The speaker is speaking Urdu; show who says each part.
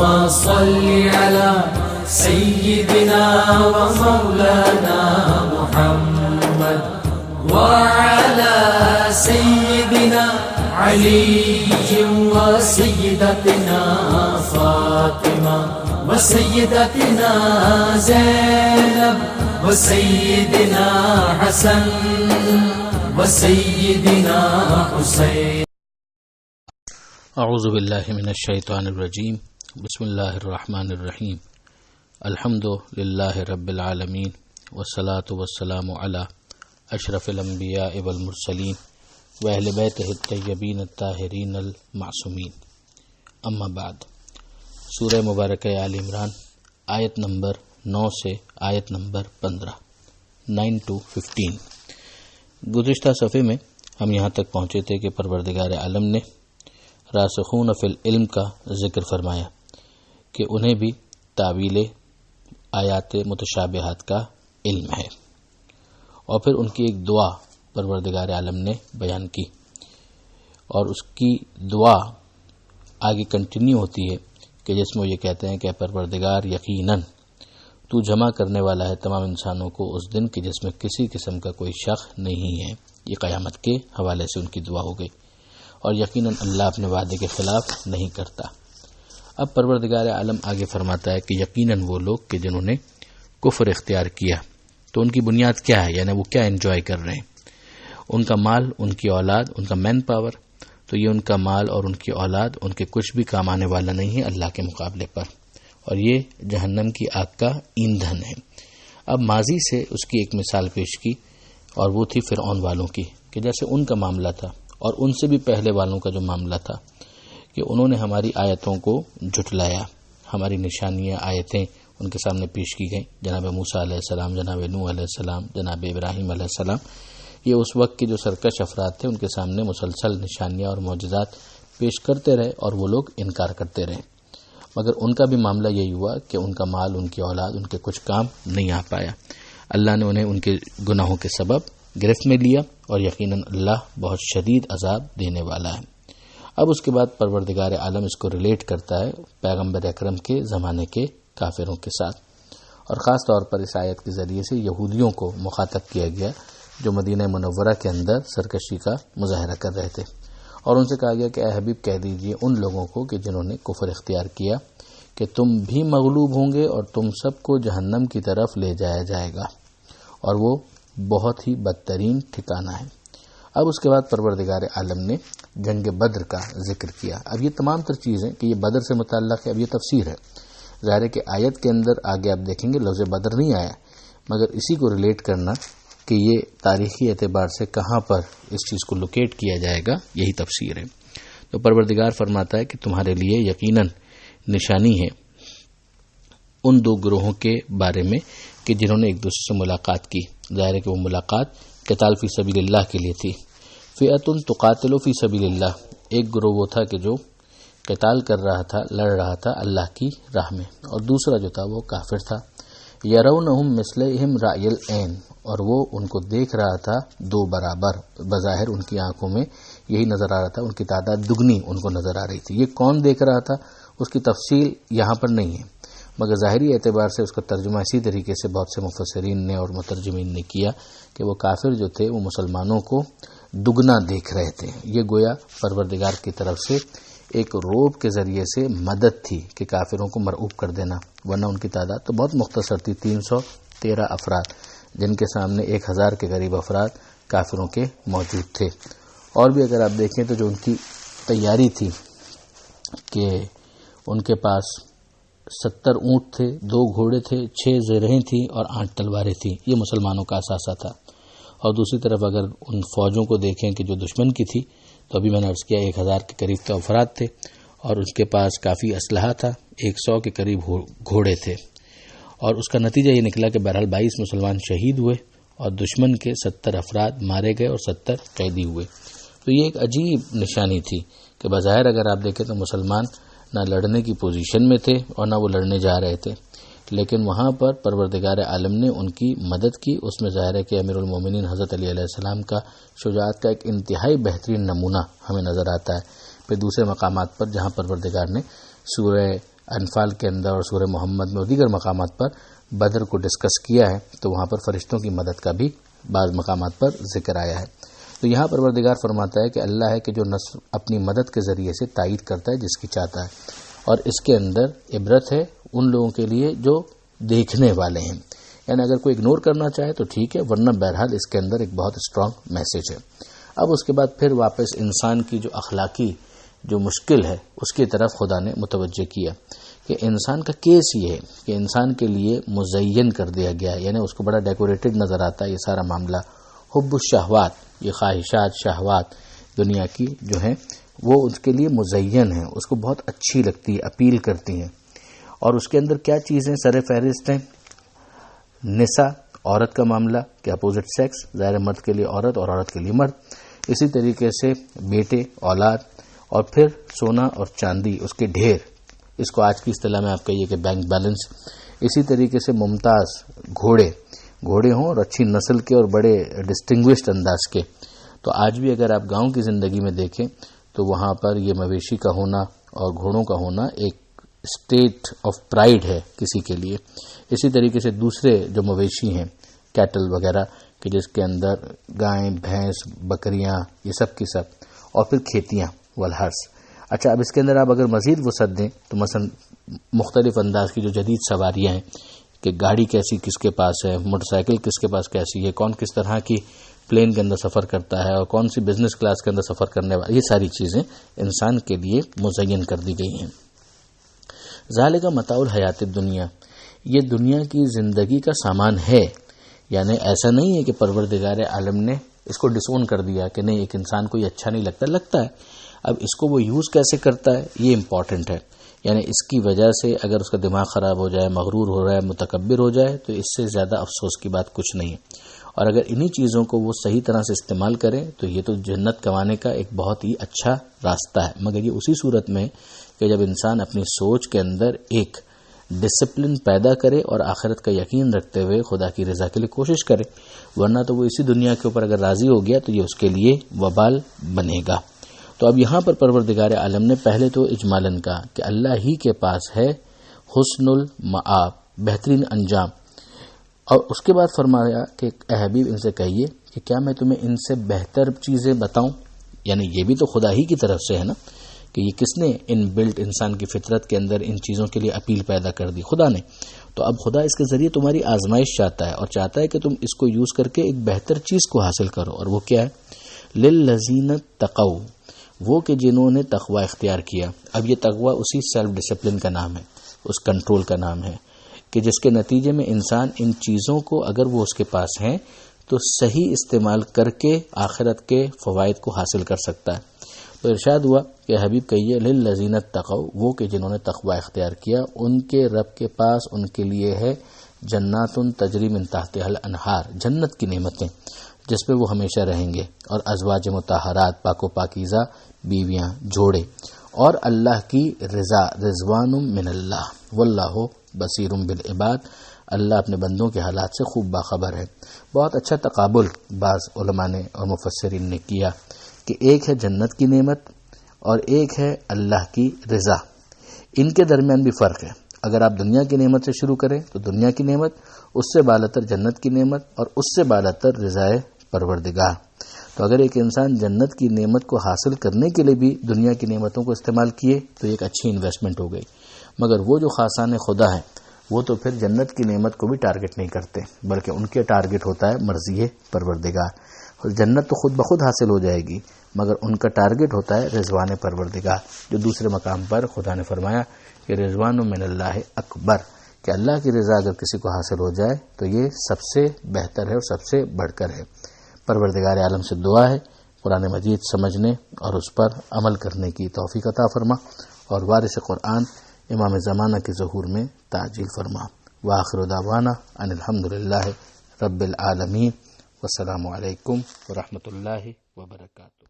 Speaker 1: اللهم صل على سيدنا ومولانا محمد وعلى سيدنا علي وسيدتنا فاطمة وسيدتنا زينب وسيدنا حسن وسيدنا حسين.
Speaker 2: اعوذ باللہ من الشیطان الرجیم. بسم اللہ الرحمن الرحیم. الحمد للہ رب العالمین والصلاة والسلام علی اشرف الانبیاء والمرسلین واہل بیتہ الطیبین الطاہرین المعصومین. اما بعد. سورہ مبارکہ آل عمران آیت نمبر 9 سے آیت نمبر 15 9 to 15. گزشتہ صفحے میں ہم یہاں تک پہنچے تھے کہ پروردگار عالم نے راسخون فی العلم کا ذکر فرمایا کہ انہیں بھی تعویل آیات متشابہات کا علم ہے، اور پھر ان کی ایک دعا پروردگار عالم نے بیان کی، اور اس کی دعا آگے کنٹینیو ہوتی ہے کہ جس میں وہ یہ کہتے ہیں کہ پروردگار یقیناً تو جمع کرنے والا ہے تمام انسانوں کو اس دن کی جس میں کسی قسم کا کوئی شک نہیں ہے. یہ قیامت کے حوالے سے ان کی دعا ہو گئی، اور یقیناً اللہ اپنے وعدے کے خلاف نہیں کرتا. اب پروردگار عالم آگے فرماتا ہے کہ یقیناً وہ لوگ کہ جنہوں نے کفر اختیار کیا تو ان کی بنیاد کیا ہے، یعنی وہ کیا انجوائے کر رہے ہیں. ان کا مال، ان کی اولاد، ان کا مین پاور، تو یہ ان کا مال اور ان کی اولاد ان کے کچھ بھی کام آنے والا نہیں ہے اللہ کے مقابلے پر، اور یہ جہنم کی آگ کا ایندھن ہے. اب ماضی سے اس کی ایک مثال پیش کی، اور وہ تھی فرعون والوں کی، کہ جیسے ان کا معاملہ تھا اور ان سے بھی پہلے والوں کا جو معاملہ تھا کہ انہوں نے ہماری آیتوں کو جھٹلایا. ہماری نشانیاں، آیتیں ان کے سامنے پیش کی گئیں. جناب موسیٰ علیہ السلام، جناب نوح علیہ السلام، جناب ابراہیم علیہ السلام، یہ اس وقت کے جو سرکش افراد تھے ان کے سامنے مسلسل نشانیاں اور معجزات پیش کرتے رہے، اور وہ لوگ انکار کرتے رہے. مگر ان کا بھی معاملہ یہی ہوا کہ ان کا مال، ان کی اولاد ان کے کچھ کام نہیں آ پایا. اللہ نے انہیں ان کے گناہوں کے سبب گرفت میں لیا، اور یقیناً اللہ بہت شدید عذاب دینے والا ہے. اب اس کے بعد پروردگار عالم اس کو ریلیٹ کرتا ہے پیغمبر اکرم کے زمانے کے کافروں کے ساتھ، اور خاص طور پر اس آیت کے ذریعے سے یہودیوں کو مخاطب کیا گیا جو مدینہ منورہ کے اندر سرکشی کا مظاہرہ کر رہے تھے. اور ان سے کہا گیا کہ اے حبیب کہہ دیجئے ان لوگوں کو کہ جنہوں نے کفر اختیار کیا کہ تم بھی مغلوب ہوں گے اور تم سب کو جہنم کی طرف لے جایا جائے گا، اور وہ بہت ہی بدترین ٹھکانہ ہے. اب اس کے بعد پروردگار عالم نے جنگ بدر کا ذکر کیا. اب یہ تمام تر چیزیں کہ یہ بدر سے متعلق ہے، اب یہ تفسیر ہے. ظاہر ہے کہ آیت کے اندر آگے آپ دیکھیں گے لفظ بدر نہیں آیا، مگر اسی کو ریلیٹ کرنا کہ یہ تاریخی اعتبار سے کہاں پر اس چیز کو لوکیٹ کیا جائے گا، یہی تفسیر ہے. تو پروردگار فرماتا ہے کہ تمہارے لیے یقیناً نشانی ہے ان دو گروہوں کے بارے میں کہ جنہوں نے ایک دوسرے سے ملاقات کی. ظاہر ہے کہ وہ ملاقات قتال فی سبیل اللہ کے لیے تھی. فئۃ تقاتل فی سبیل اللہ، ایک گروہ وہ تھا کہ جو قتال کر رہا تھا، لڑ رہا تھا اللہ کی راہ میں، اور دوسرا جو تھا وہ کافر تھا. یرونہم مثلہم رأی العین، اور وہ ان کو دیکھ رہا تھا دو برابر، بظاہر ان کی آنکھوں میں یہی نظر آ رہا تھا، ان کی تعداد دگنی ان کو نظر آ رہی تھی. یہ کون دیکھ رہا تھا اس کی تفصیل یہاں پر نہیں ہے، مگر ظاہری اعتبار سے اس کا ترجمہ اسی طریقے سے بہت سے مفسرین نے اور مترجمین نے کیا کہ وہ کافر جو تھے وہ مسلمانوں کو دگنا دیکھ رہے تھے. یہ گویا پروردگار کی طرف سے ایک روب کے ذریعے سے مدد تھی کہ کافروں کو مرعوب کر دینا، ورنہ ان کی تعداد تو بہت مختصر تھی، 313 افراد، جن کے سامنے 1000 کے قریب افراد کافروں کے موجود تھے. اور بھی اگر آپ دیکھیں تو جو ان کی تیاری تھی کہ ان کے پاس 70 اونٹ تھے، 2 گھوڑے تھے، 6 زرہیں تھیں اور 8 تلواریں تھیں، یہ مسلمانوں کا اثاثہ تھا. اور دوسری طرف اگر ان فوجوں کو دیکھیں کہ جو دشمن کی تھی تو ابھی میں نے عرض کیا 1000 کے قریب تو افراد تھے، اور اس کے پاس کافی اسلحہ تھا، 100 کے قریب گھوڑے تھے. اور اس کا نتیجہ یہ نکلا کہ بہرحال 22 مسلمان شہید ہوئے اور دشمن کے 70 افراد مارے گئے اور 70 قیدی ہوئے. تو یہ ایک عجیب نشانی تھی کہ بظاہر اگر آپ دیکھیں تو مسلمان نہ لڑنے کی پوزیشن میں تھے اور نہ وہ لڑنے جا رہے تھے، لیکن وہاں پر پروردگار عالم نے ان کی مدد کی. اس میں ظاہر ہے کہ امیر المومنین حضرت علی علیہ السلام کا شجاعت کا ایک انتہائی بہترین نمونہ ہمیں نظر آتا ہے. پھر دوسرے مقامات پر جہاں پروردگار نے سورہ انفال کے اندر اور سورہ محمد میں اور دیگر مقامات پر بدر کو ڈسکس کیا ہے تو وہاں پر فرشتوں کی مدد کا بھی بعض مقامات پر ذکر آیا ہے۔ تو یہاں پروردگار فرماتا ہے کہ اللہ ہے کہ جو اپنی مدد کے ذریعے سے تائید کرتا ہے جس کی چاہتا ہے، اور اس کے اندر عبرت ہے ان لوگوں کے لیے جو دیکھنے والے ہیں، یعنی اگر کوئی اگنور کرنا چاہے تو ٹھیک ہے، ورنہ بہرحال اس کے اندر ایک بہت اسٹرانگ میسج ہے۔ اب اس کے بعد پھر واپس انسان کی جو اخلاقی جو مشکل ہے اس کی طرف خدا نے متوجہ کیا کہ انسان کا کیس یہ ہے کہ انسان کے لیے مزین کر دیا گیا ہے، یعنی اس کو بڑا ڈیکوریٹڈ نظر آتا ہے یہ سارا معاملہ۔ حب الشہوات، یہ خواہشات شہوات دنیا کی جو ہیں وہ اس کے لیے مزین ہیں، اس کو بہت اچھی لگتی ہے، اپیل کرتی ہیں۔ اور اس کے اندر کیا چیزیں سر فہرست ہیں؟ نساء، عورت کا معاملہ کہ اپوزٹ سیکس، ظاہر مرد کے لیے عورت اور عورت کے لیے مرد، اسی طریقے سے بیٹے، اولاد، اور پھر سونا اور چاندی، اس کے ڈھیر، اس کو آج کی اصطلاح میں آپ کہیے کہ بینک بیلنس۔ اسی طریقے سے ممتاز گھوڑے ہوں اور اچھی نسل کے اور بڑے ڈسٹنگوشڈ انداز کے۔ تو آج بھی اگر آپ گاؤں کی زندگی میں دیکھیں تو وہاں پر یہ مویشی کا ہونا اور گھوڑوں کا ہونا ایک اسٹیٹ آف پرائیڈ ہے کسی کے لیے۔ اسی طریقے سے دوسرے جو مویشی ہیں کیٹل وغیرہ کہ جس کے اندر گائیں، بھینس، بکریاں، یہ سب کی سب، اور پھر کھیتیاں والحرث۔ اچھا، اب اس کے اندر آپ اگر مزید وسعت دیں تو مثلا مختلف انداز کی جو جدید سواریاں ہیں کہ گاڑی کیسی کس کے پاس ہے، موٹر سائیکل کس کے پاس کیسی ہے، کون کس طرح کی پلین کے اندر سفر کرتا ہے اور کون سی بزنس کلاس کے اندر سفر کرنے والا، یہ ساری چیزیں انسان کے لیے مزین کر دی گئی ہیں۔ ذالک متاع الحیات الدنیا، یہ دنیا کی زندگی کا سامان ہے، یعنی ایسا نہیں ہے کہ پروردگار عالم نے اس کو ڈسون کر دیا کہ نہیں ایک انسان کو یہ اچھا نہیں لگتا ہے۔ اب اس کو وہ یوز کیسے کرتا ہے یہ امپورٹنٹ ہے، یعنی اس کی وجہ سے اگر اس کا دماغ خراب ہو جائے، مغرور ہو رہا ہے، متکبر ہو جائے تو اس سے زیادہ افسوس کی بات کچھ نہیں ہے۔ اور اگر انہی چیزوں کو وہ صحیح طرح سے استعمال کریں تو یہ تو جنت کمانے کا ایک بہت ہی اچھا راستہ ہے، مگر یہ اسی صورت میں کہ جب انسان اپنی سوچ کے اندر ایک ڈسپلن پیدا کرے اور آخرت کا یقین رکھتے ہوئے خدا کی رضا کے لیے کوشش کرے، ورنہ تو وہ اسی دنیا کے اوپر اگر راضی ہو گیا تو یہ اس کے لیے وبال بنے گا۔ تو اب یہاں پر پروردگار عالم نے پہلے تو اجمالاً کہا کہ اللہ ہی کے پاس ہے حسن المآب، بہترین انجام، اور اس کے بعد فرمایا کہ اے حبیب ان سے کہیے کہ کیا میں تمہیں ان سے بہتر چیزیں بتاؤں، یعنی یہ بھی تو خدا ہی کی طرف سے ہے نا کہ یہ کس نے ان بلٹ انسان کی فطرت کے اندر ان چیزوں کے لیے اپیل پیدا کر دی؟ خدا نے۔ تو اب خدا اس کے ذریعے تمہاری آزمائش چاہتا ہے اور چاہتا ہے کہ تم اس کو یوز کر کے ایک بہتر چیز کو حاصل کرو، اور وہ کیا ہے؟ للذین اتقوا، وہ کہ جنہوں نے تقوی اختیار کیا۔ اب یہ تقوی اسی سیلف ڈسپلن کا نام ہے، اس کنٹرول کا نام ہے کہ جس کے نتیجے میں انسان ان چیزوں کو اگر وہ اس کے پاس ہیں تو صحیح استعمال کر کے آخرت کے فوائد کو حاصل کر سکتا ہے۔ تو ارشاد ہوا کہ حبیب کہیے للذین اتقوا، وہ کہ جنہوں نے تقوی اختیار کیا ان کے رب کے پاس ان کے لیے ہے جنات تجری من تحتها الانہار، جنت کی نعمتیں جس پہ وہ ہمیشہ رہیں گے، اور ازواج مطہرات، پاک و پاکیزہ بیویاں، جوڑے، اور اللہ کی رضا، رضوان من اللہ واللہ بصیر بالعباد، اللہ اپنے بندوں کے حالات سے خوب باخبر ہے۔ بہت اچھا تقابل بعض علماء نے اور مفسرین نے کیا کہ ایک ہے جنت کی نعمت اور ایک ہے اللہ کی رضا، ان کے درمیان بھی فرق ہے۔ اگر آپ دنیا کی نعمت سے شروع کریں تو دنیا کی نعمت، اس سے بالاتر جنت کی نعمت، اور اس سے بالاتر رضائے پروردگار۔ تو اگر ایک انسان جنت کی نعمت کو حاصل کرنے کے لیے بھی دنیا کی نعمتوں کو استعمال کیے تو ایک اچھی انویسٹمنٹ ہو گئی، مگر وہ جو خاصان خدا ہیں وہ تو پھر جنت کی نعمت کو بھی ٹارگٹ نہیں کرتے، بلکہ ان کے ٹارگٹ ہوتا ہے مرضی پروردگار، اور جنت تو خود بخود حاصل ہو جائے گی، مگر ان کا ٹارگٹ ہوتا ہے رضوان پروردگار، جو دوسرے مقام پر خدا نے فرمایا کہ رضوان من اللہ اکبر، کہ اللہ کی رضا اگر کسی کو حاصل ہو جائے تو یہ سب سے بہتر ہے اور سب سے بڑھ کر ہے۔ پروردگار عالم سے دعا ہے قرآن مجید سمجھنے اور اس پر عمل کرنے کی توفیق عطا فرما، اور وارث قرآن امام زمانہ کے ظہور میں تعجیل فرما۔ وآخر دعوانا ان الحمدللہ رب العالمین، والسلام علیکم ورحمۃ اللہ وبرکاتہ۔